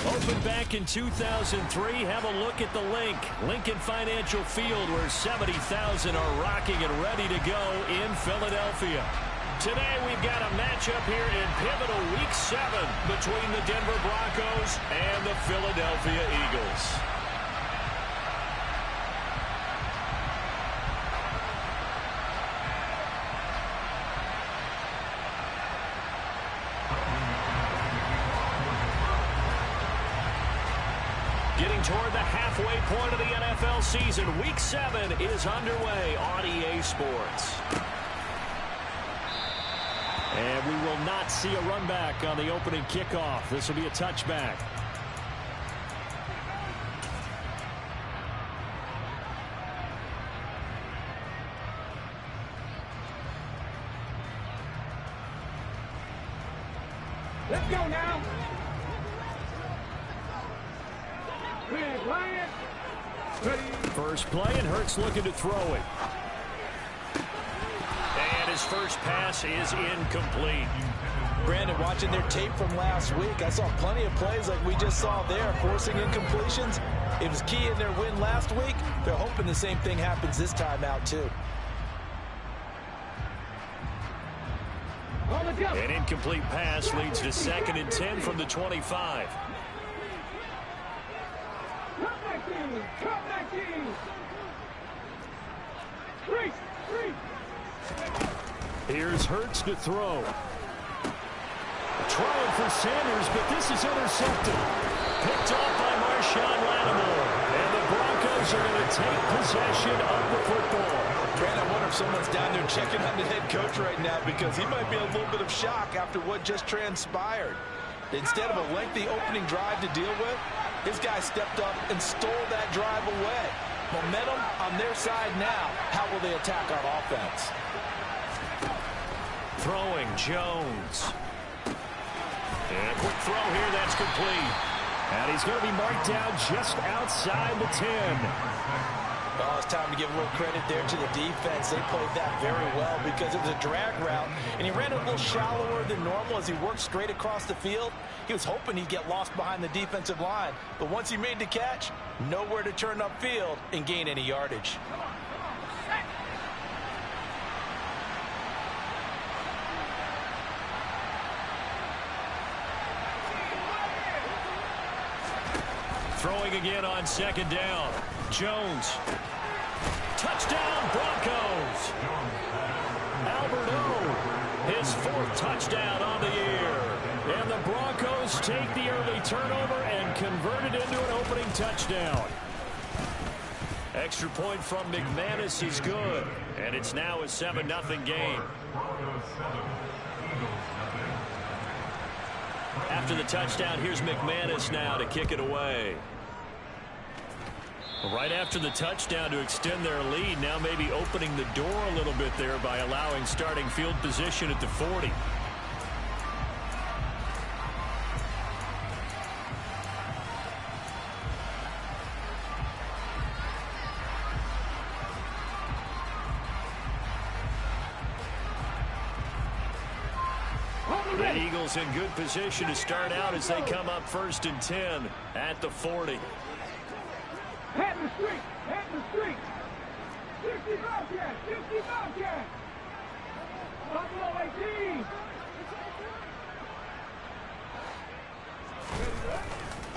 Opened back in 2003. Have a look at the link. Lincoln Financial Field, where 70,000 are rocking and ready to go in Philadelphia. Today we've got a matchup here in pivotal Week 7 between the Denver Broncos and the Philadelphia Eagles. Getting toward the halfway point of the NFL season, Week 7 is underway on EA Sports. And we will not see a run back on the opening kickoff. This will be a touchback. Let's go now. First play, and Hurts looking to throw it. And his first pass is incomplete. Brandon, watching their tape from last week, I saw plenty of plays like we just saw there, forcing incompletions. It was key in their win last week. They're hoping the same thing happens this time out, too. An incomplete pass leads to 2nd and 10 from the 25. Here's Hurts to throw. Trying for Sanders, but this is intercepted. Picked off by Marshawn Lattimore. And the Broncos are going to take possession of the football. Brandon, I wonder if someone's down there checking on the head coach right now, because he might be in a little bit of shock after what just transpired. Instead of a lengthy opening drive to deal with, his guy stepped up and stole that drive away. Momentum on their side now. How will they attack on offense? Throwing Jones. And a quick throw here, that's complete. And he's going to be marked down just outside the 10. Well, it's time to give a little credit there to the defense. They played that very well because it was a drag route, and he ran a little shallower than normal as he worked straight across the field. He was hoping he'd get lost behind the defensive line, but once he made the catch, nowhere to turn upfield and gain any yardage. Throwing again on 2nd down. Jones. Touchdown, Broncos. Albert O, his 4th touchdown on the year. And the Broncos take the early turnover and convert it into an opening touchdown. Extra point from McManus is good. And it's now a 7-0 game. After the touchdown, here's McManus now to kick it away. Right after the touchdown to extend their lead, now maybe opening the door a little bit there by allowing starting field position at the 40. The Eagles in good position to start out as they come up 1st and 10 at the 40. Head the street, head the street. 60 Bobcats, 60 Bobcats. Buffalo 18.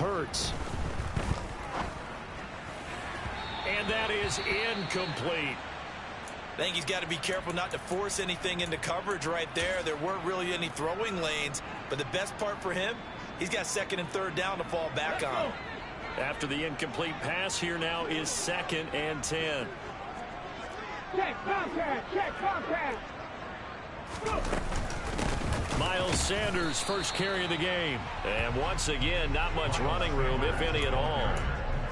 Hurts. And that is incomplete. I think he's got to be careful not to force anything into coverage right there. There weren't really any throwing lanes, but the best part for him, he's got 2nd and 3rd down to fall back on. After the incomplete pass, here now is 2nd and 10. Check Bobcat, check Bobcat. Miles Sanders, first carry of the game. And once again, not much running room, if any at all.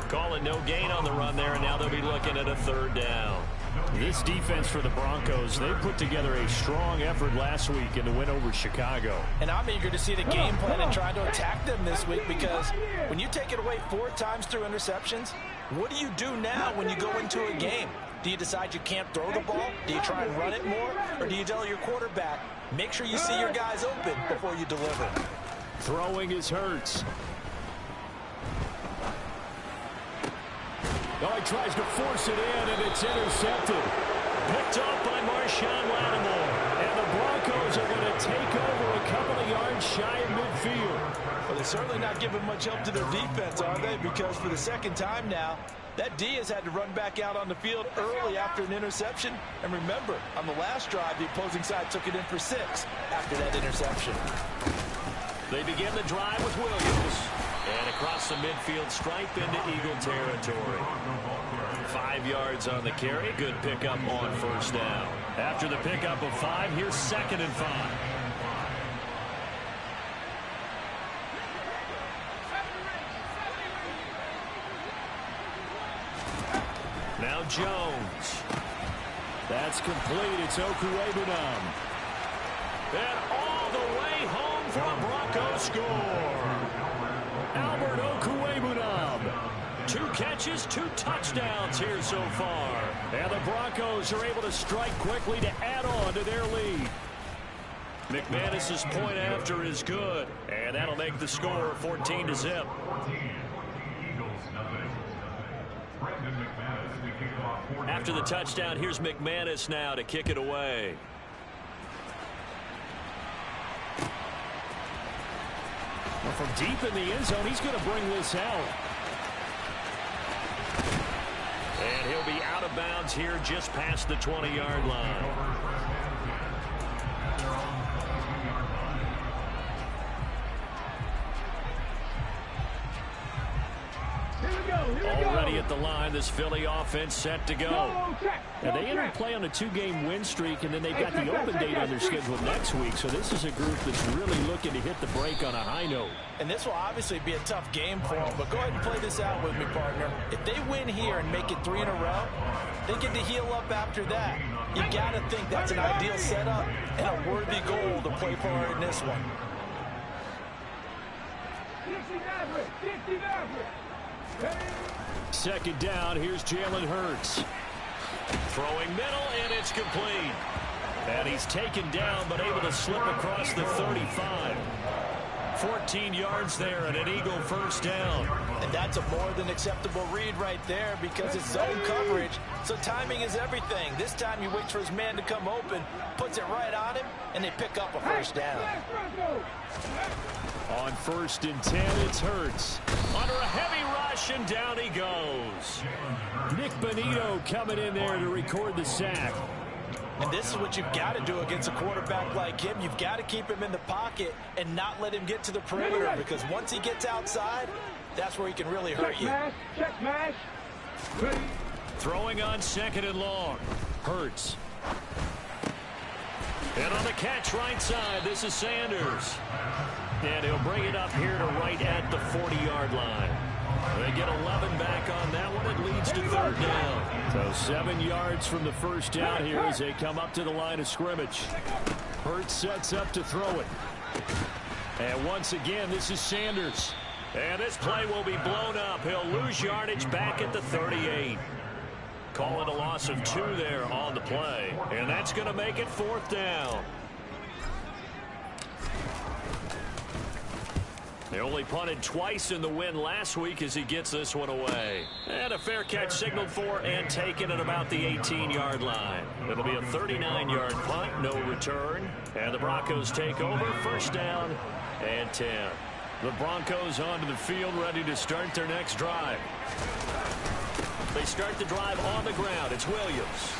Calling no gain on the run there, and now they'll be looking at a 3rd down. This defense for the Broncos, they put together a strong effort last week in the win over Chicago. And I'm eager to see the game plan and try to attack them this week, because when you take it away 4 times through interceptions, what do you do now when you go into a game? Do you decide you can't throw the ball? Do you try and run it more? Or do you tell your quarterback, make sure you see your guys open before you deliver? Throwing is Hurts. Oh, he tries to force it in, and it's intercepted. Picked off by Marshawn Lattimore. And the Broncos are going to take over a couple of yards shy of midfield. Well, they're certainly not giving much help to their defense, are they? Because for the second time now, that D has had to run back out on the field early after an interception. And remember, on the last drive, the opposing side took it in for 6 after that interception. They begin the drive with Williams. And across the midfield stripe into Eagle territory. 5 yards on the carry. Good pickup on first down. After the pickup of 5, here's 2nd and 5. Now Jones. That's complete. It's Okuwebunam. And all the way home for a Broncos score. Albert Okuwebunam. 2 catches, 2 touchdowns here so far. And the Broncos are able to strike quickly to add on to their lead. McManus's point after is good. And that'll make the score 14-0. After the touchdown, here's McManus now to kick it away. Well, from deep in the end zone, he's going to bring this out. And he'll be out of bounds here just past the 20-yard line. Already at the line, this Philly offense set to go. And they entered play on a 2-game win streak, and then they've got the open date on their schedule next week. So this is a group that's really looking to hit the break on a high note. And this will obviously be a tough game for them, but go ahead and play this out with me, partner. If they win here and make it 3 in a row, they get to heal up after that. You got to think that's an ideal setup and a worthy goal to play for in this one. 2nd down, here's Jalen Hurts. Throwing middle, and it's complete. And he's taken down, but able to slip across the 35. 14 yards there, and an Eagle first down. And that's a more than acceptable read right there because it's zone coverage, so timing is everything. This time he waits for his man to come open, puts it right on him, and they pick up a first down. On 1st and 10, it's Hurts. Under a heavy rush, and down he goes. Nick Bonito coming in there to record the sack. And this is what you've got to do against a quarterback like him. You've got to keep him in the pocket and not let him get to the perimeter, because once he gets outside, that's where he can really hurt you. Check smash. Throwing on 2nd and long. Hurts. And on the catch right side, this is Sanders. And he'll bring it up here to right at the 40-yard line. They get 11 back on that one. It leads to 3rd down. So 7 yards from the first down here as they come up to the line of scrimmage. Hurts sets up to throw it. And once again, this is Sanders. And this play will be blown up. He'll lose yardage back at the 38. Call it a loss of 2 there on the play. And that's going to make it 4th down. They only punted twice in the win last week as he gets this one away. And a fair catch signaled for and taken at about the 18-yard line. It'll be a 39-yard punt, no return. And the Broncos take over, 1st down and 10. The Broncos onto the field, ready to start their next drive. They start the drive on the ground. It's Williams.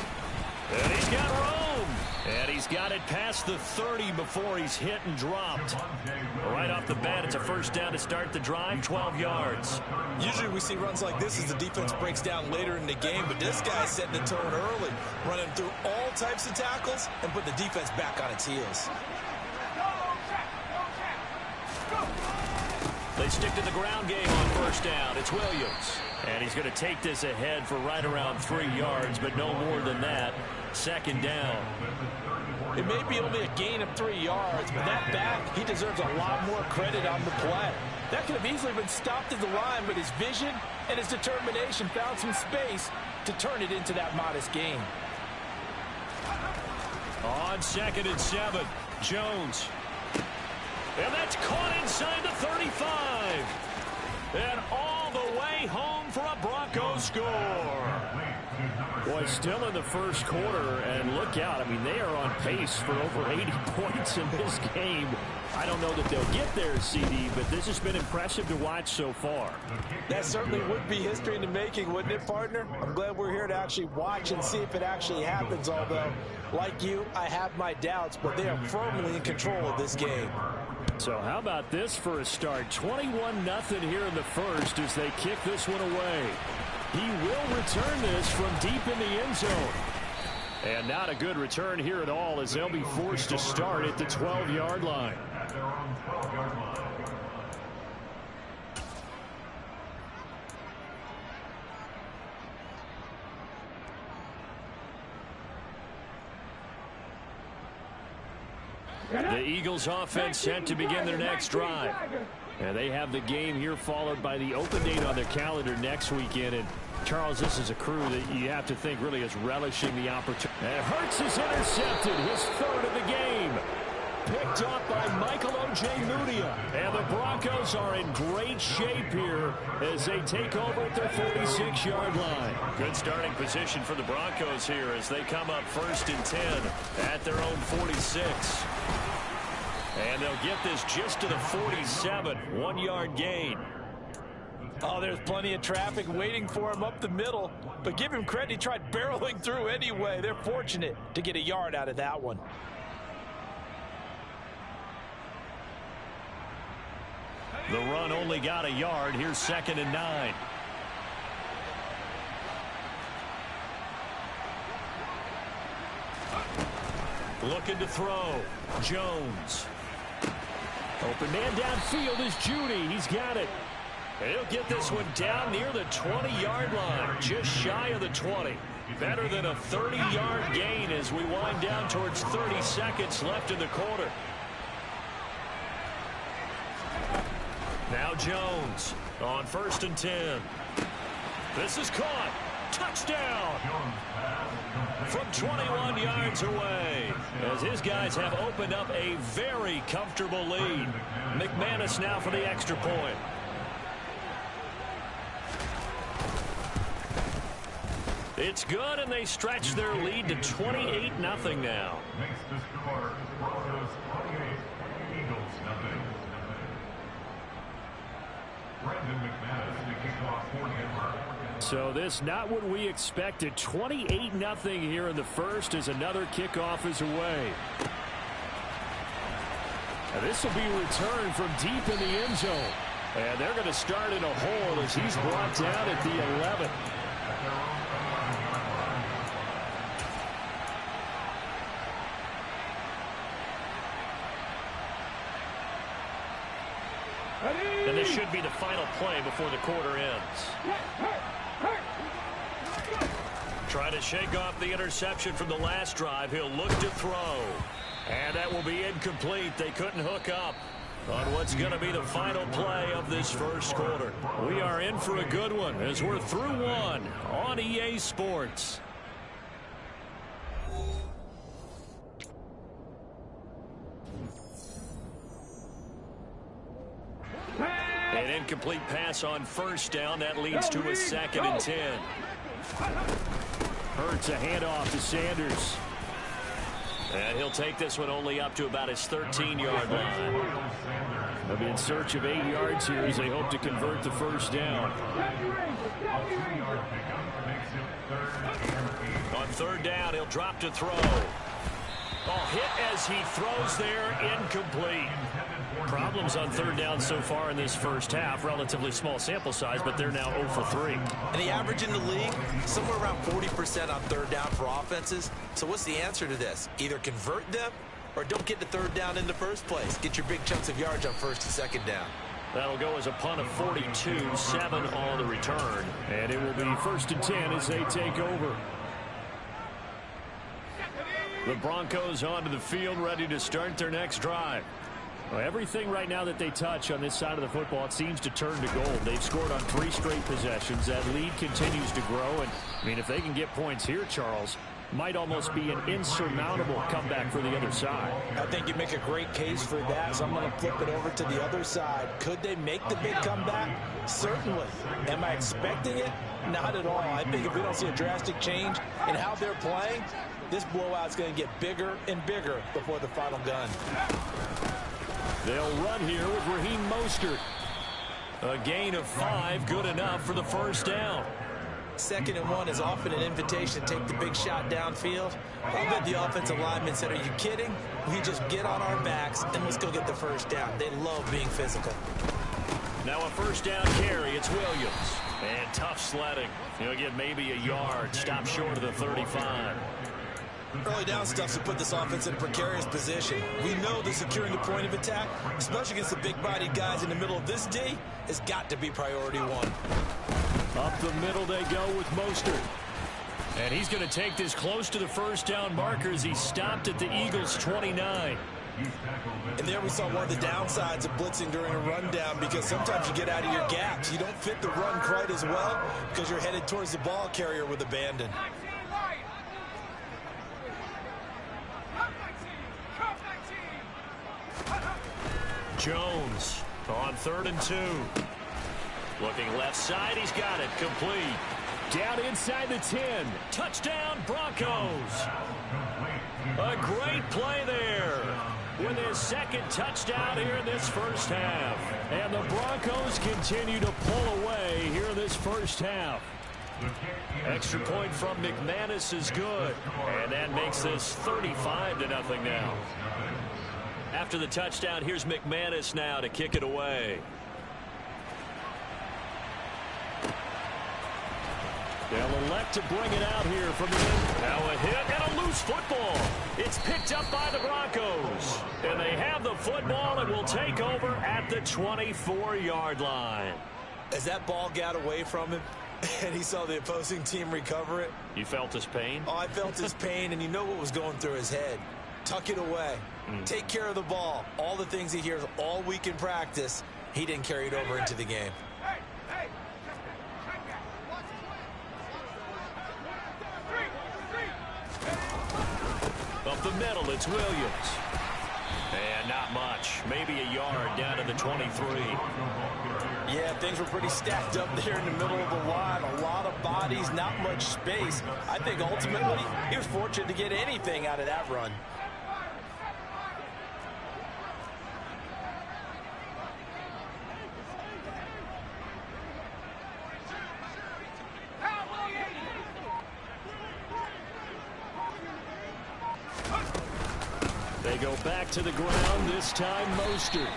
And he's got room. And he's got it past the 30 before he's hit and dropped. Right off the bat, it's a 1st down to start the drive, 12 yards. Usually we see runs like this as the defense breaks down later in the game, but this guy's setting the tone early, running through all types of tackles and put the defense back on its heels. They stick to the ground game on 1st down. It's Williams. And he's going to take this ahead for right around 3 yards, but no more than that. 2nd down. It may be only a gain of 3 yards, but that back, he deserves a lot more credit on the play. That could have easily been stopped at the line, but his vision and his determination found some space to turn it into that modest gain. On 2nd and 7, Jones. And that's caught inside the 35. And all the way home for a Broncos score. Boy, still in the first quarter, and look out. I mean, they are on pace for over 80 points in this game. I don't know that they'll get there, CD, but this has been impressive to watch so far. That certainly would be history in the making, wouldn't it, partner? I'm glad we're here to actually watch and see if it actually happens, although, like you, I have my doubts, but they are firmly in control of this game. So how about this for a start? 21-0 here in the first as they kick this one away. He will return this from deep in the end zone. And not a good return here at all as they'll be forced to start at the 12-yard line. The Eagles offense set to begin their next drive. And they have the game here followed by the open date on their calendar next weekend. And Charles, this is a crew that you have to think really is relishing the opportunity. And Hurts is intercepted, his third of the game. Picked up by Michael Ojemudia. And the Broncos are in great shape here as they take over at their 46-yard line. Good starting position for the Broncos here as they come up 1st and 10 at their own 46. And they'll get this just to the 47, 1-yard gain. Oh, there's plenty of traffic waiting for him up the middle. But give him credit, he tried barreling through anyway. They're fortunate to get a yard out of that one. The run only got a yard. Here's 2nd and 9. Looking to throw. Jones. Open man downfield is Judy. He's got it. And he'll get this one down near the 20-yard line, just shy of the 20. Better than a 30-yard gain as we wind down towards 30 seconds left in the quarter. Now Jones on 1st and 10. This is caught. Touchdown. From 21 yards away as his guys have opened up a very comfortable lead. McManus now for the extra point. It's good, and they stretch their lead to 28-0 now. Makes the score Broncos 28, Eagles 0. Brandon McManus to kick off 40. So this not what we expected. 28-0 here in the first as another kickoff is away. Now this will be returned from deep in the end zone. And they're going to start in a hole as he's brought down at the 11. And this should be the final play before the quarter ends. Trying to shake off the interception from the last drive. He'll look to throw. And that will be incomplete. They couldn't hook up on what's going to be the final play of this first quarter. We are in for a good one as we're through one on EA Sports. An incomplete pass on 1st down. That leads to a 2nd and 10. Hurts a handoff to Sanders. And he'll take this one only up to about his 13-yard line. They'll be in search of 8 yards here as they hope to convert the 1st down. On 3rd down, he'll drop to throw. Oh, hit as he throws there, incomplete. Problems on 3rd down so far in this first half. Relatively small sample size, but they're now 0 for 3. And the average in the league, somewhere around 40% on 3rd down for offenses. So what's the answer to this? Either convert them or don't get the 3rd down in the first place. Get your big chunks of yards on 1st and 2nd down. That'll go as a punt of 42, 7 on the return. And it will be 1st and 10 as they take over. The Broncos onto the field, ready to start their next drive. Well, everything right now that they touch on this side of the football, it seems to turn to gold. They've scored on 3 straight possessions. That lead continues to grow. And, I mean, if they can get points here, Charles, might almost be an insurmountable comeback for the other side. I think you make a great case for that, so I'm going to flip it over to the other side. Could they make the big comeback? Certainly. Am I expecting it? Not at all. I think if we don't see a drastic change in how they're playing, this blowout's going to get bigger and bigger before the final gun. They'll run here with Raheem Mostert. A gain of 5, good enough for the first down. 2nd and 1 is often an invitation to take the big shot downfield. I bet the offensive lineman said, are you kidding? We just get on our backs and let's go get the first down. They love being physical. Now a first down carry. It's Williams. And tough sledding. He'll get maybe a yard. Stop short of the 35. Early down stuff to put this offense in a precarious position. We know that securing the point of attack, especially against the big-bodied guys in the middle of this D, has got to be priority 1. Up the middle they go with Mostert. And he's going to take this close to the first down marker as he stopped at the Eagles' 29. And there we saw one of the downsides of blitzing during a rundown, because sometimes you get out of your gaps. You don't fit the run quite as well because you're headed towards the ball carrier with abandon. Jones on 3rd and 2. Looking left side, he's got it, complete. Down inside the 10. Touchdown, Broncos. A great play there with his 2nd touchdown here in this first half. And the Broncos continue to pull away here in this first half. Extra point from McManus is good. And that makes this 35-0 now. After the touchdown, here's McManus now to kick it away. They'll elect to bring it out here from the end. Now a hit and a loose football. It's picked up by the Broncos. And they have the football and will take over at the 24-yard line. As that ball got away from him and he saw the opposing team recover it. You felt his pain? Oh, I felt his pain, and you know what was going through his head. Tuck it away. Take care of the ball. All the things he hears all week in practice, he didn't carry it over into the game. Up the middle, it's Williams. And not much. Maybe a yard down to the 23. Yeah, things were pretty stacked up there in the middle of the line. A lot of bodies, not much space. I think ultimately he was fortunate to get anything out of that run. They go back to the ground, this time Mostert.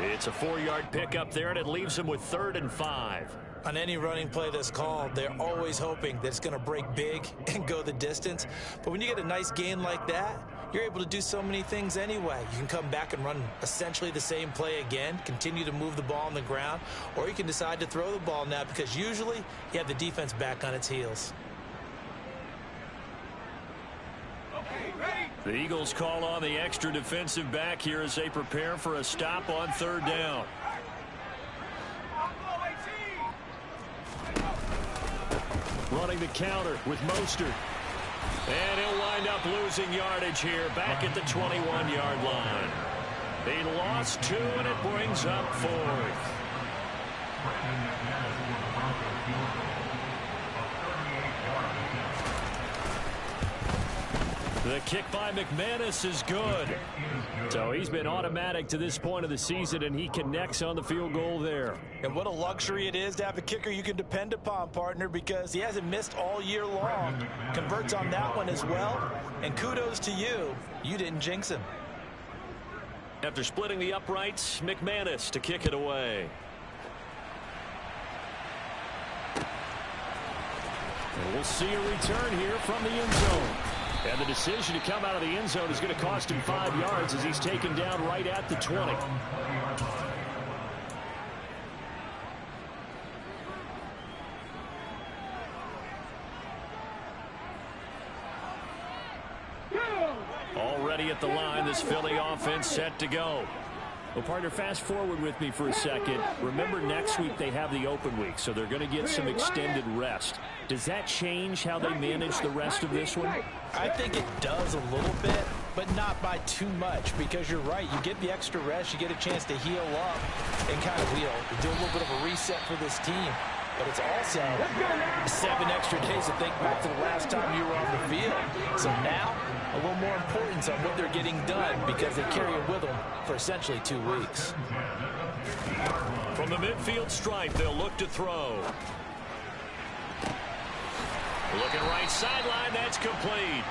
It's a 4-yard pickup there, and it leaves him with 3rd and 5. On any running play that's called, they're always hoping that it's going to break big and go the distance. But when you get a nice gain like that, you're able to do so many things anyway. You can come back and run essentially the same play again, continue to move the ball on the ground, or you can decide to throw the ball now because usually you have the defense back on its heels. The Eagles call on the extra defensive back here as they prepare for a stop on 3rd down. Running the counter with Mostert. And he'll wind up losing yardage here back at the 21-yard line. He lost 2, and it brings up 4th. The kick by McManus is good. So he's been automatic to this point of the season, and he connects on the field goal there. And what a luxury it is to have a kicker you can depend upon, partner, because he hasn't missed all year long. Converts on that one as well. And kudos to you. You didn't jinx him. After splitting the uprights, McManus to kick it away. And we'll see a return here from the end zone. And the decision to come out of the end zone is going to cost him 5 yards as he's taken down right at the 20. Already at the line, this Philly offense set to go. Well, partner, fast forward with me for a second. Remember, next week they have the open week, so they're going to get some extended rest. Does that change how they manage the rest of this one? I think it does a little bit, but not by too much, because you're right. You get the extra rest. You get a chance to heal up and kind of do a little bit of a reset for this team. But it's also 7 extra days to think back to the last time you were on the field. So now, a little more importance on what they're getting done because they carry it with them for essentially 2 weeks. From the midfield stripe, they'll look to throw. Looking right sideline, that's complete.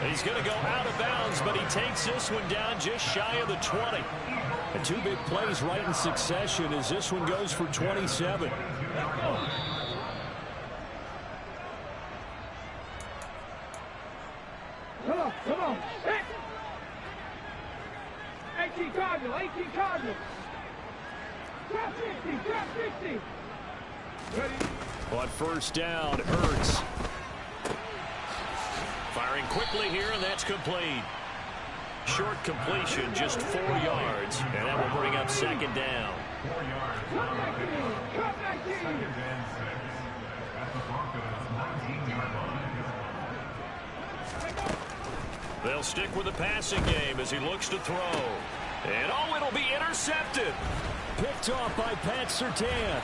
He's going to go out of bounds, but he takes this one down just shy of the 20. And 2 big plays right in succession as this one goes for 27. Come on. 18 Cardinal. Drop 60. Ready? On first down, Hurts. Firing quickly here, and that's complete. Short completion, just 4 yards, and that will bring up second down. 4 yards. Second and 6 at the Broncos 19-yard line. They'll stick with the passing game as he looks to throw. And, oh, it'll be intercepted. Picked off by Pat Surtain.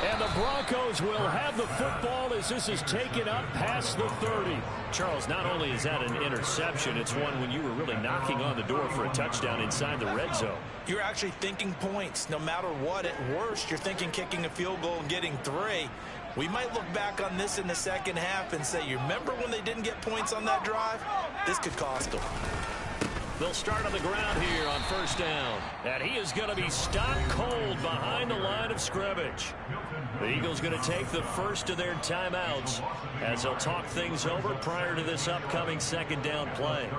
And the Broncos will have the football as this is taken up past the 30. Charles, not only is that an interception, it's one when you were really knocking on the door for a touchdown inside the red zone. You're actually thinking points. No matter what, at worst, you're thinking kicking a field goal and getting 3. We might look back on this in the second half and say, you remember when they didn't get points on that drive? This could cost them. They'll start on the ground here on first down. And he is going to be stopped cold behind the line of scrimmage. The Eagles going to take the first of their timeouts as they'll talk things over prior to this upcoming second down play.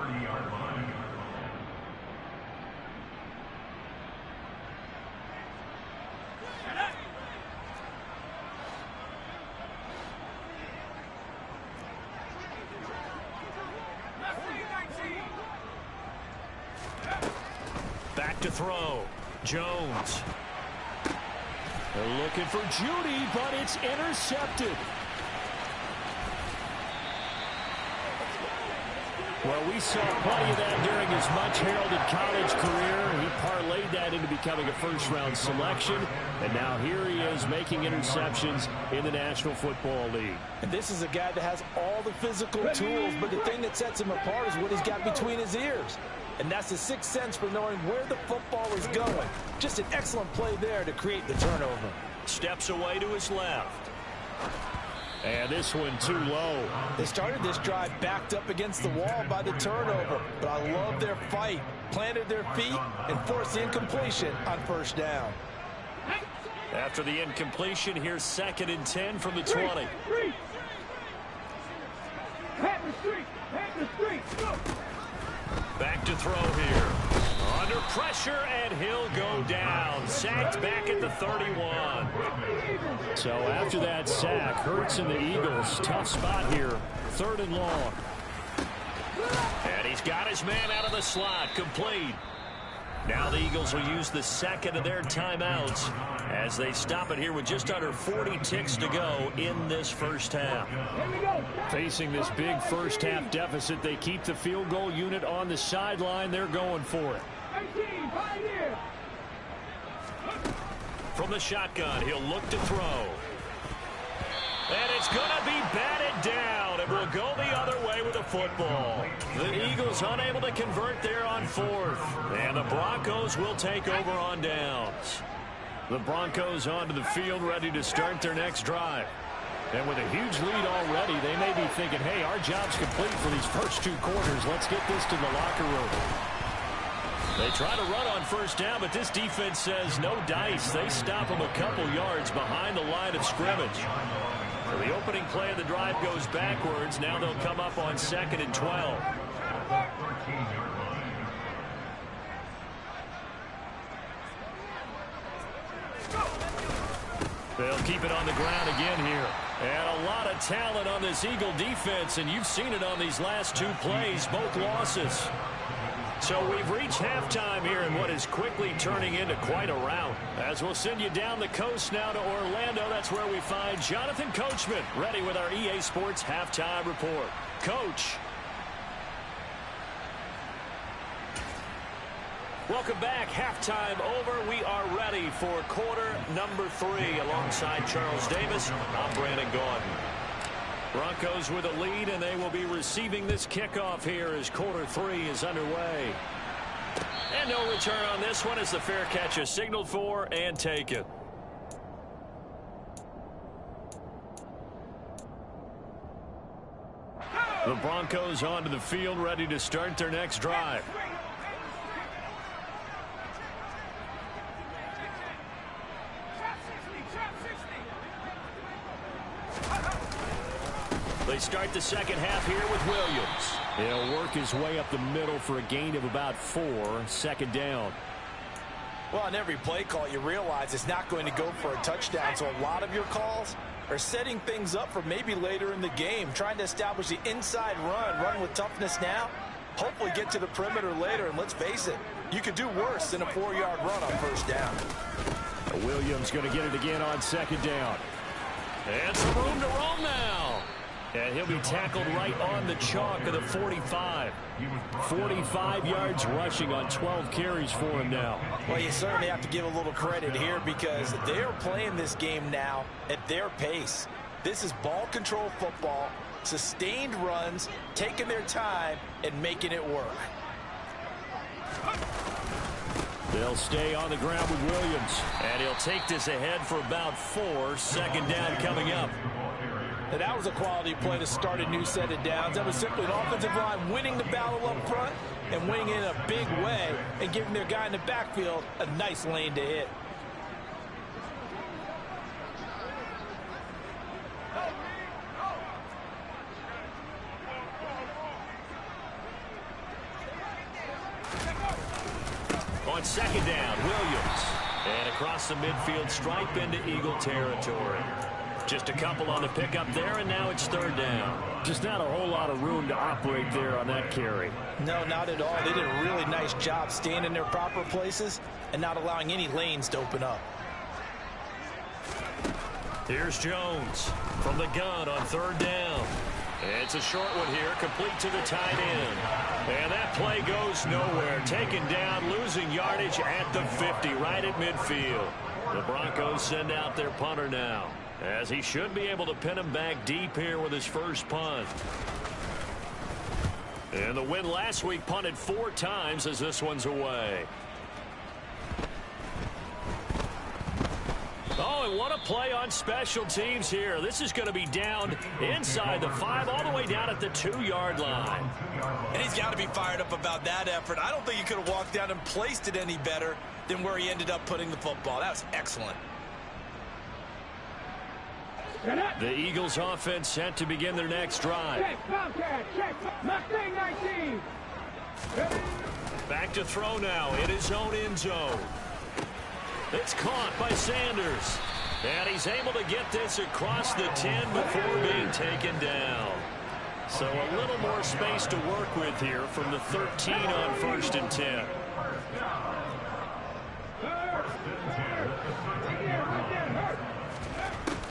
Back to throw. Jones. They're looking for Judy, but it's intercepted. Well, we saw plenty of that during his much-heralded college career. He parlayed that into becoming a first-round selection, and now here he is making interceptions in the National Football League. And this is a guy that has all the physical tools, but the thing that sets him apart is what he's got between his ears. And that's the sixth sense for knowing where the football is going. Just an excellent play there to create the turnover. Steps away to his left. And this one too low. They started this drive backed up against the wall by the turnover. But I love their fight. Planted their feet and forced the incompletion on first down. After the incompletion, here's 2nd and 10 from the 20. Pat the street. Go. Back to throw here. Under pressure, and he'll go down. Sacked back at the 31. So after that sack, Hurts and the Eagles, tough spot here. 3rd and long. And he's got his man out of the slot, complete. Now the Eagles will use the second of their timeouts as they stop it here with just under 40 ticks to go in this first half. Facing this big first half deficit, they keep the field goal unit on the sideline. They're going for it. From the shotgun, he'll look to throw. And it's going to be batted down. It will go the other way with the football. The Eagles unable to convert there on 4th. And the Broncos will take over on downs. The Broncos onto the field ready to start their next drive. And with a huge lead already, they may be thinking, hey, our job's complete for these first 2 quarters. Let's get this to the locker room. They try to run on first down, but this defense says no dice. They stop them a couple yards behind the line of scrimmage. So the opening play of the drive goes backwards. Now they'll come up on 2nd and 12. They'll keep it on the ground again here. And a lot of talent on this Eagle defense, and you've seen it on these last 2 plays, both losses. So we've reached halftime here in what is quickly turning into quite a rout. As we'll send you down the coast now to Orlando, that's where we find Jonathan Coachman ready with our EA Sports Halftime Report. Coach. Welcome back. Halftime over. We are ready for quarter number 3 alongside Charles Davis. I'm Brandon Gaudin. Broncos with a lead, and they will be receiving this kickoff here as quarter 3 is underway. And no return on this one as the fair catch is signaled for and taken. The Broncos onto the field ready to start their next drive. They start the second half here with Williams. He'll work his way up the middle for a gain of about 4, second down. Well, on every play call, you realize it's not going to go for a touchdown, so a lot of your calls are setting things up for maybe later in the game, trying to establish the inside run with toughness now, hopefully get to the perimeter later, and let's face it, you could do worse than a 4-yard run on first down. Williams going to get it again on second down. And some room to roam now. And he'll be tackled right on the chalk of the 45. 45 yards rushing on 12 carries for him now. Well, you certainly have to give a little credit here because they're playing this game now at their pace. This is ball control football, sustained runs, taking their time, and making it work. They'll stay on the ground with Williams. And he'll take this ahead for about 4, second down coming up. And that was a quality play to start a new set of downs. That was simply an offensive line winning the battle up front and winning in a big way and giving their guy in the backfield a nice lane to hit. On second down, Williams. And across the midfield stripe into Eagle territory. Just a couple on the pickup there, and now it's third down. Just not a whole lot of room to operate there on that carry. No, not at all. They did a really nice job staying in their proper places and not allowing any lanes to open up. Here's Jones from the gun on third down. It's a short one here, complete to the tight end. And that play goes nowhere. Taken down, losing yardage at the 50, right at midfield. The Broncos send out their punter now, as he should be able to pin him back deep here with his first punt. And the win last week punted 4 times as this one's away. Oh, and what a play on special teams here. This is going to be down inside the 5, all the way down at the 2-yard line. And he's got to be fired up about that effort. I don't think he could have walked down and placed it any better than where he ended up putting the football. That was excellent. The Eagles offense set to begin their next drive. Check, Tomcat, check, Mustang 19. Back to throw now in his own end zone. It's caught by Sanders. And he's able to get this across the 10 before being taken down. So a little more space to work with here from the 13 on 1st and 10.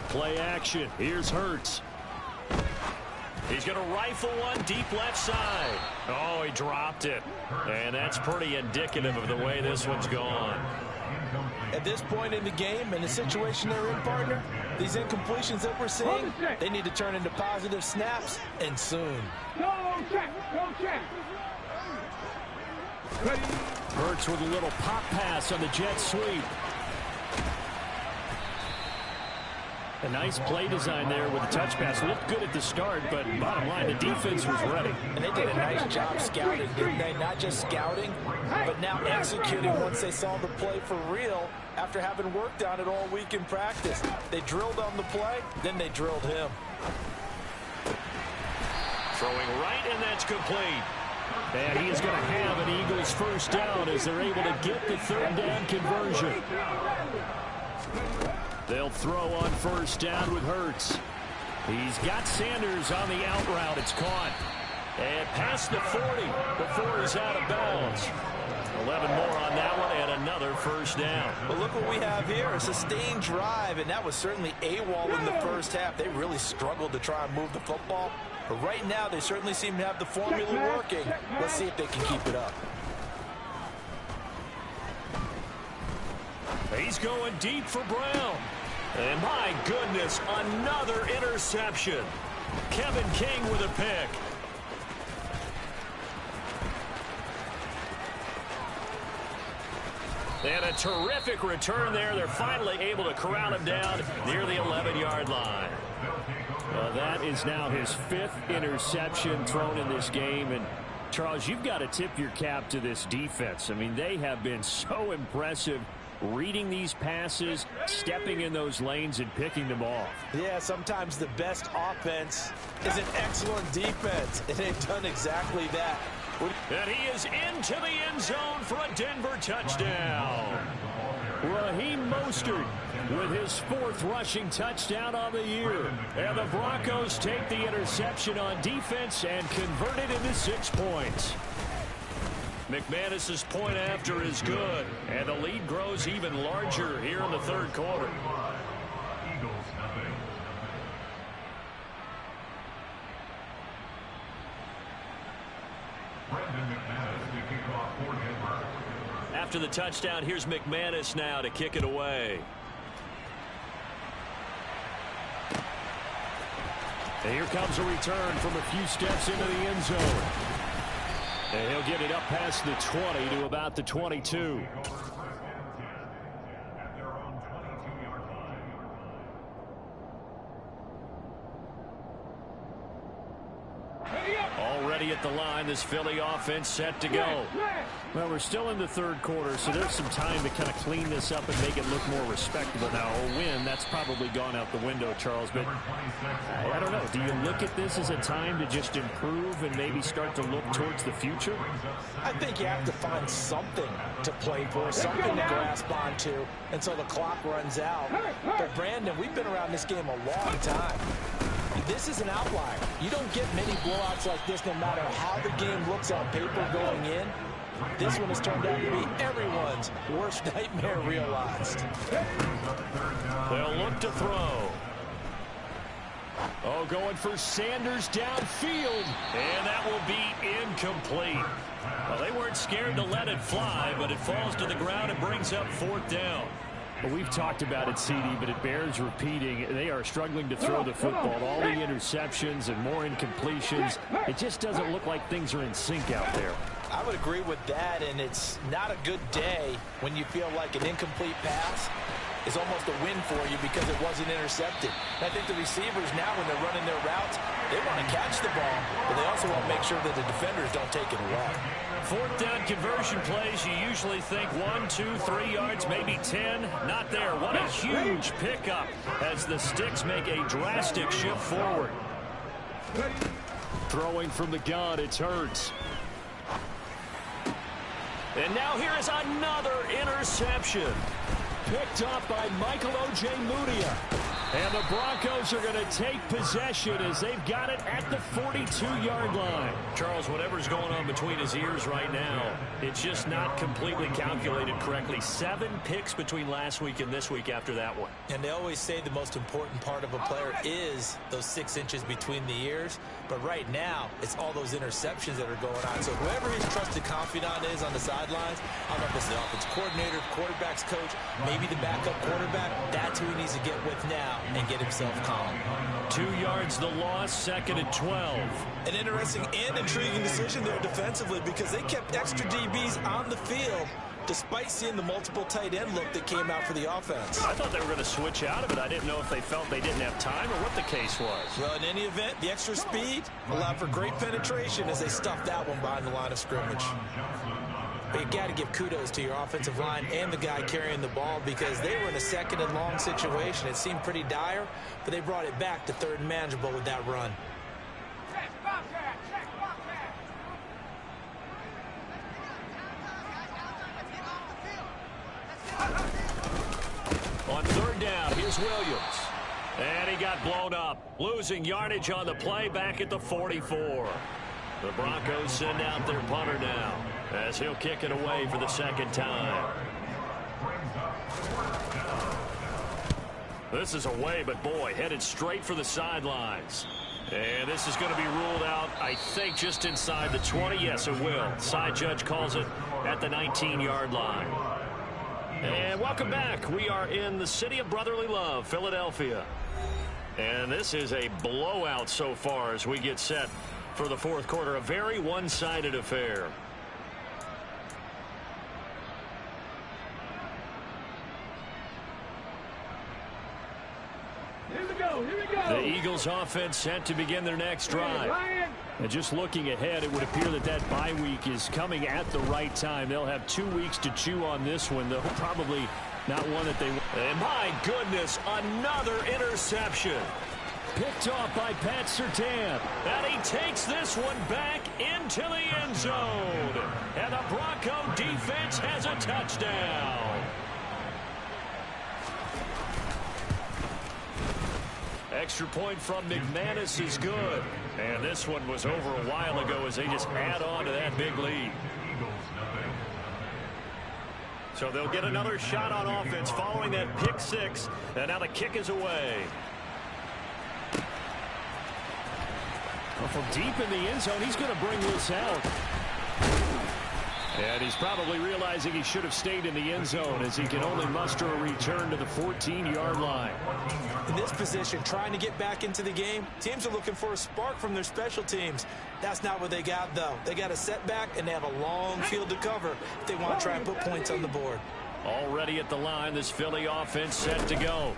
Play action. Here's Hurts. He's going to rifle one deep left side. Oh, he dropped it. And that's pretty indicative of the way this one's gone. At this point in the game and the situation they're in, partner, these incompletions that we're seeing, they need to turn into positive snaps, and soon. Go check, go check. Ready. Hurts with a little pop pass on the jet sweep. A nice play design there with the touch pass. Looked good at the start, but bottom line, the defense was ready. And they did a nice job scouting, didn't they? Not just scouting, but now executing once they saw the play for real after having worked on it all week in practice. They drilled on the play, then they drilled him. Throwing right, and that's complete. And he is going to have an Eagles first down as they're able to get the third down conversion. They'll throw on first down with Hurts. He's got Sanders on the out route. It's caught. And past the 40 before is out of bounds. 11 more on that one and another first down. But look what we have here, a sustained drive, and that was certainly AWOL in the first half. They really struggled to try and move the football. But right now, they certainly seem to have the formula working. Let's see if they can keep it up. He's going deep for Brown. And my goodness, another interception. Kevin King with a pick. And a terrific return there. They're finally able to corral him down near the 11-yard line. Well, that is now his 5th interception thrown in this game. And, Charles, you've got to tip your cap to this defense. I mean, they have been so impressive reading these passes, stepping in those lanes, and picking them off. Yeah, sometimes the best offense is an excellent defense, and they've done exactly that. And he is into the end zone for a Denver touchdown. Raheem Mostert with his 4th rushing touchdown on the year. And the Broncos take the interception on defense and convert it into 6 points. McManus's point after is good, and the lead grows even larger here in the third quarter. Eagles nothing. Brendan McManus to kick off for Denver. After the touchdown, here's McManus now to kick it away. And here comes a return from a few steps into the end zone. And he'll get it up past the 20 to about the 22. At their own 22-yard line. Already at the line, this Philly offense set to go. Well, we're still in the third quarter, so there's some time to kind of clean this up and make it look more respectable. Now, a win, that's probably gone out the window, Charles, but I don't know. Do you look at this as a time to just improve and maybe start to look towards the future? I think you have to find something to play for, something to grasp onto until the clock runs out. But, Brandon, we've been around this game a long time. This is an outlier. You don't get many blowouts like this no matter how the game looks on paper going in. This one has turned out to be everyone's worst nightmare realized. They'll look to throw. Oh, going for Sanders downfield. And that will be incomplete. Well, they weren't scared to let it fly, but it falls to the ground and brings up 4th down. Well, we've talked about it, CD, but it bears repeating. They are struggling to throw the football. All the interceptions and more incompletions. It just doesn't look like things are in sync out there. I would agree with that, and it's not a good day when you feel like an incomplete pass is almost a win for you because it wasn't intercepted. And I think the receivers now, when they're running their routes, they want to catch the ball, but they also want to make sure that the defenders don't take it away. 4th down conversion plays, you usually think 1, 2, 3 yards, maybe 10. Not there. What a huge pickup as the Sticks make a drastic shift forward. Throwing from the gun, it's Hurts. And now here is another interception. Picked up by Michael Ojemudia. And the Broncos are going to take possession as they've got it at the 42-yard line. Charles, whatever's going on between his ears right now, it's just not completely calculated correctly. 7 picks between last week and this week after that one. And they always say the most important part of a player is those 6 inches between the ears. But right now, it's all those interceptions that are going on. So whoever his trusted confidant is on the sidelines, I don't know if it's the offensive coordinator, quarterback's coach, maybe the backup quarterback, that's who he needs to get with now and get himself calm. 2 yards the loss, 2nd and 12. An interesting and intriguing decision there defensively because they kept extra DBs on the field despite seeing the multiple tight end look that came out for the offense. I thought they were going to switch out of it. I didn't know if they felt they didn't have time or what the case was. Well, in any event, the extra speed allowed for great penetration as they stuffed that one behind the line of scrimmage. But you got to give kudos to your offensive line and the guy carrying the ball because they were in a 2nd and long situation. It seemed pretty dire, but they brought it back to 3rd and manageable with that run. On 3rd down, here's Williams. And he got blown up, losing yardage on the play back at the 44. The Broncos send out their punter now. as he'll kick it away for the second time. This is away, but boy, headed straight for the sidelines. And this is going to be ruled out, I think, just inside the 20. Yes, it will. Side judge calls it at the 19-yard line. And welcome back. We are in the city of brotherly love, Philadelphia. And this is a blowout so far as we get set for the fourth quarter. A very one-sided affair. Here we go. The Eagles offense set to begin their next drive. And just looking ahead, it would appear that bye week is coming at the right time. They'll have 2 weeks to chew on this one, though probably not one that they... And my goodness, another interception. Picked off by Pat Surtain. And he takes this one back into the end zone. And the Bronco defense has a touchdown. Extra point from McManus is good. And this one was over a while ago as they just add on to that big lead. So they'll get another shot on offense following that pick six. And now the kick is away. Well, from deep in the end zone, he's going to bring this out. And he's probably realizing he should have stayed in the end zone as he can only muster a return to the 14-yard line. In this position, trying to get back into the game, teams are looking for a spark from their special teams. That's not what they got, though. They got a setback, and they have a long field to cover if they want to try and put points on the board. Already at the line, this Philly offense set to go.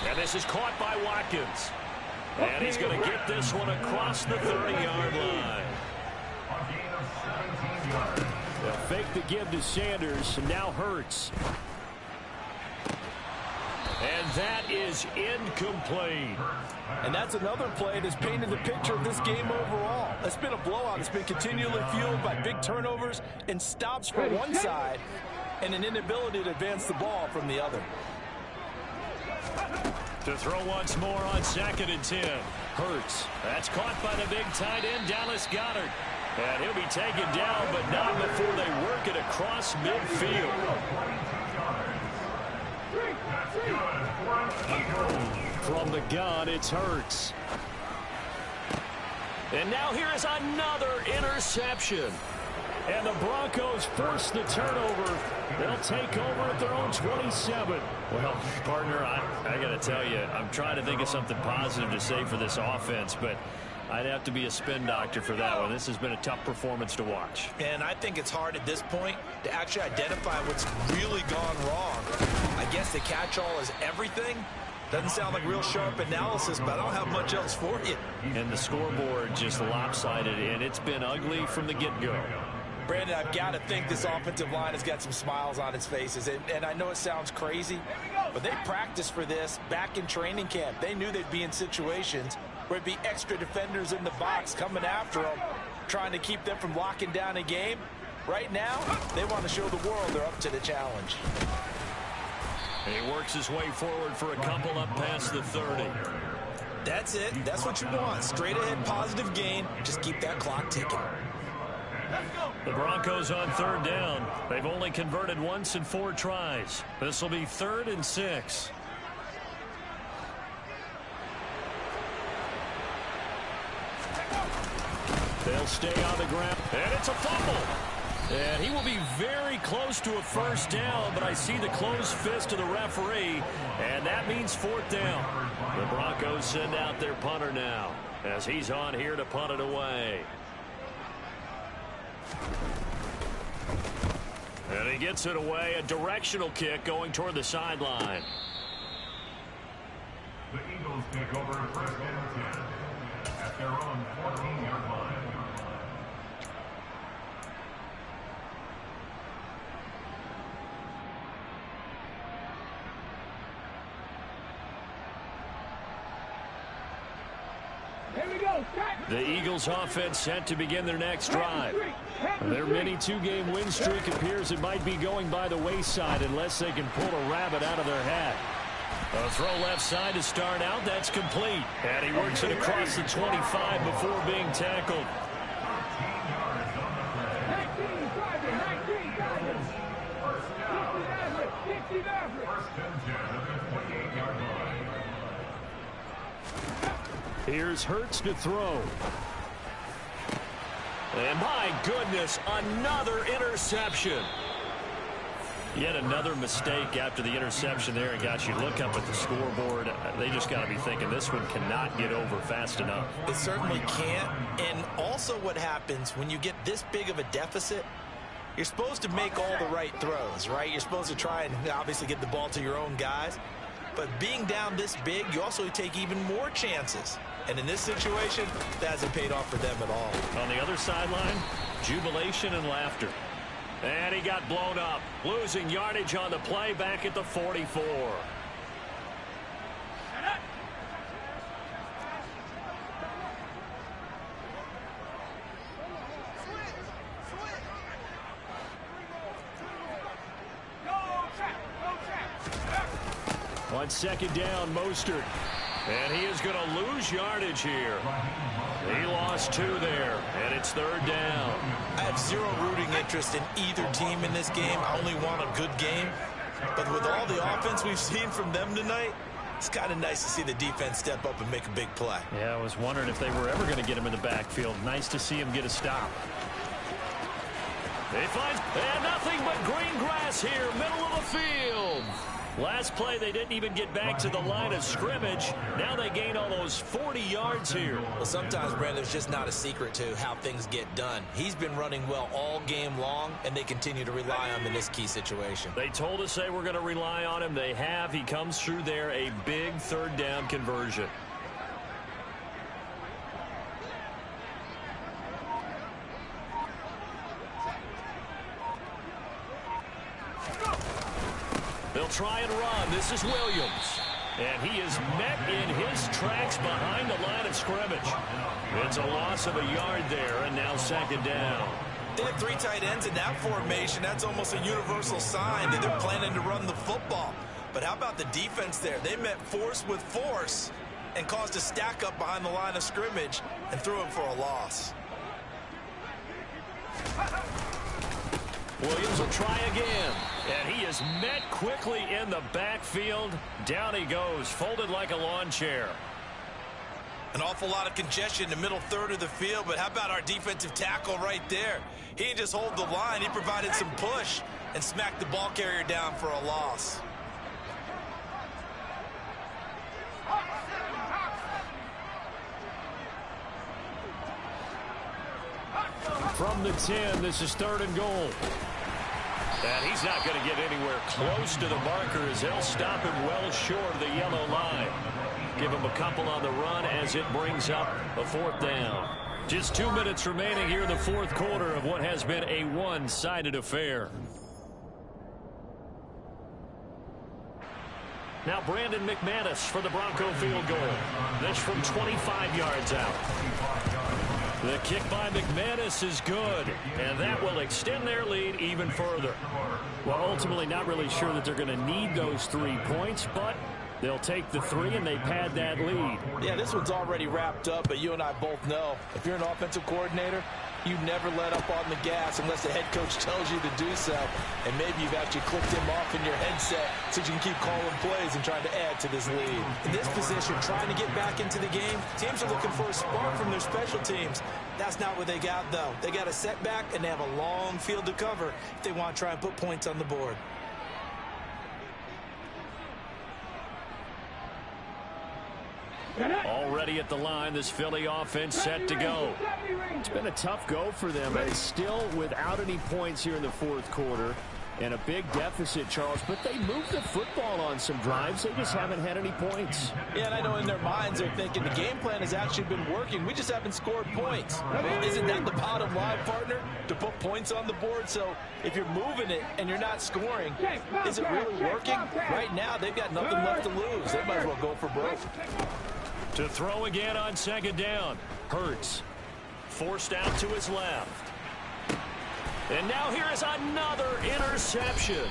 And this is caught by Watkins. And he's going to get this one across the 30-yard line. They'll fake the give to Sanders, and now Hurts. And that is incomplete. And that's another play that's painted the picture of this game overall. It's been a blowout. It's been continually fueled by big turnovers and stops from one side and an inability to advance the ball from the other. To throw once more on 2nd and 10. Hurts. That's caught by the big tight end, Dallas Goedert. And he'll be taken down, but not before they work it across midfield. From the gun, it's Hurts. And now here is another interception. And the Broncos force the turnover. They'll take over at their own 27. Well, partner, I got to tell you, I'm trying to think of something positive to say for this offense, but I'd have to be a spin doctor for that one. This has been a tough performance to watch. And I think it's hard at this point to actually identify what's really gone wrong. I guess the catch-all is everything. Doesn't sound like real sharp analysis, but I don't have much else for you. And the scoreboard just lopsided, and it's been ugly from the get-go. Brandon, I've got to think this offensive line has got some smiles on its faces. And I know it sounds crazy, but they practiced for this back in training camp. They knew they'd be in situations where it'd be extra defenders in the box coming after them, trying to keep them from locking down a game. Right now, they want to show the world they're up to the challenge. He works his way forward for a couple up past the 30. That's it. That's what you want. Straight ahead, positive gain. Just keep that clock ticking. The Broncos on 3rd down. They've only converted once in 4 tries. This will be 3rd and 6. They'll stay on the ground. And it's a fumble. And he will be very close to a first down, but I see the closed fist of the referee, and that means 4th down. The Broncos send out their punter now as he's on here to punt it away. And he gets it away, a directional kick going toward the sideline. The Eagles take over 1st and 10 at their own 14-yard line. The Eagles offense set to begin their next drive. Their mini 2-game win streak appears it might be going by the wayside unless they can pull a rabbit out of their hat. A throw left side to start out. That's complete. And he works it across the 25 before being tackled. Empty Maverick. First and 10 at the 28-yard line. Here's Hurts to throw. And my goodness, another interception. Yet another mistake after the interception there, and got you look up at the scoreboard. They just got to be thinking this one cannot get over fast enough. It certainly can't. And also what happens when you get this big of a deficit, you're supposed to make all the right throws, right? You're supposed to try and obviously get the ball to your own guys. But being down this big, you also take even more chances. And in this situation, that hasn't paid off for them at all. On the other sideline, jubilation and laughter. And he got blown up, losing yardage on the play back at the 44. On second down, Mostert. And he is going to lose yardage here. He lost 2 there, and it's third down. I have zero rooting interest in either team in this game. I only want a good game. But with all the offense we've seen from them tonight, it's kind of nice to see the defense step up and make a big play. Yeah, I was wondering if they were ever going to get him in the backfield. Nice to see him get a stop. He finds and nothing but green grass here, middle of the field. Last play, they didn't even get back to the line of scrimmage. Now they gain almost 40 yards here. Well, sometimes, Brandon, there's just not a secret to how things get done. He's been running well all game long, and they continue to rely on him in this key situation. They told us they were going to rely on him. They have. He comes through there, a big third down conversion. They'll try and run. This is Williams. And he is met in his tracks behind the line of scrimmage. It's a loss of a yard there, and now second down. They have 3 tight ends in that formation. That's almost a universal sign that they're planning to run the football. But how about the defense there? They met force with force and caused a stack up behind the line of scrimmage and threw him for a loss. Williams will try again. And he is met quickly in the backfield. Down he goes, folded like a lawn chair. An awful lot of congestion in the middle third of the field, but how about our defensive tackle right there? He didn't just hold the line, he provided some push and smacked the ball carrier down for a loss. From the 10, this is third and goal. And he's not going to get anywhere close to the marker as they'll stop him well short of the yellow line. Give him a couple on the run as it brings up a fourth down. Just 2 minutes remaining here in the fourth quarter of what has been a one-sided affair. Now Brandon McManus for the Bronco field goal. This from 25 yards out. The kick by McManus is good, and that will extend their lead even further. Well, ultimately not really sure that they're going to need those 3 points, but they'll take the 3 and they pad that lead. Yeah, this one's already wrapped up, but you and I both know if you're an offensive coordinator, you never let up on the gas unless the head coach tells you to do so. And maybe you've actually clicked him off in your headset so you can keep calling plays and trying to add to this lead. In this position, trying to get back into the game, teams are looking for a spark from their special teams. That's not what they got, though. They got a setback, and they have a long field to cover if they want to try and put points on the board. Already at the line, this Philly offense set to go. It's been a tough go for them, but it's still without any points here in the fourth quarter. And a big deficit, Charles, but they moved the football on some drives. They just haven't had any points. Yeah, and I know in their minds they're thinking the game plan has actually been working. We just haven't scored points. Well, isn't that the bottom line, partner? To put points on the board. So if you're moving it and you're not scoring, is it really working? Right now, they've got nothing left to lose. They might as well go for broke. To throw again on second down. Hurts. Forced out to his left. And now here is another interception.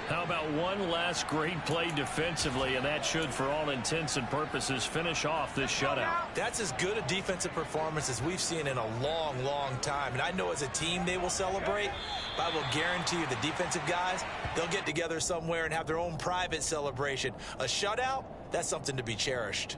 How about one last great play defensively, and that should, for all intents and purposes, finish off this shutout. That's as good a defensive performance as we've seen in a long, long time. And I know as a team they will celebrate, but I will guarantee you the defensive guys, they'll get together somewhere and have their own private celebration. A shutout, that's something to be cherished.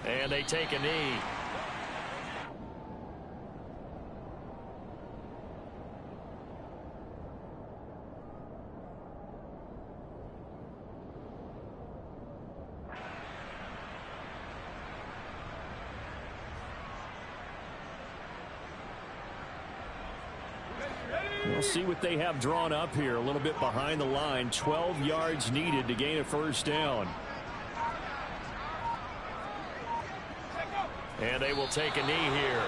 And they take a knee. We'll see what they have drawn up here. A little bit behind the line. 12 yards needed to gain a first down. And they will take a knee here.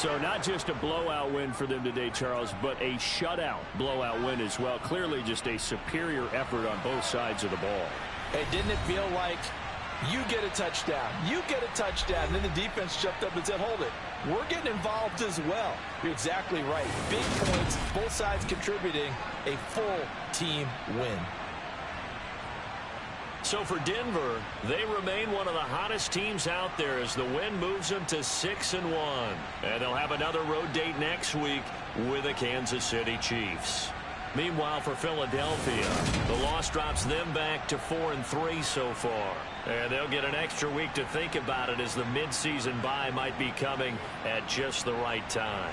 So not just a blowout win for them today, Charles, but a shutout blowout win as well. Clearly just a superior effort on both sides of the ball. Hey, didn't it feel like you get a touchdown, you get a touchdown, and then the defense jumped up and said, hold it, we're getting involved as well. You're exactly right. Big points, both sides contributing, a full team win. So for Denver, they remain one of the hottest teams out there as the win moves them to 6-1. And they'll have another road date next week with the Kansas City Chiefs. Meanwhile, for Philadelphia, the loss drops them back to 4-3 so far. And they'll get an extra week to think about it as the midseason bye might be coming at just the right time.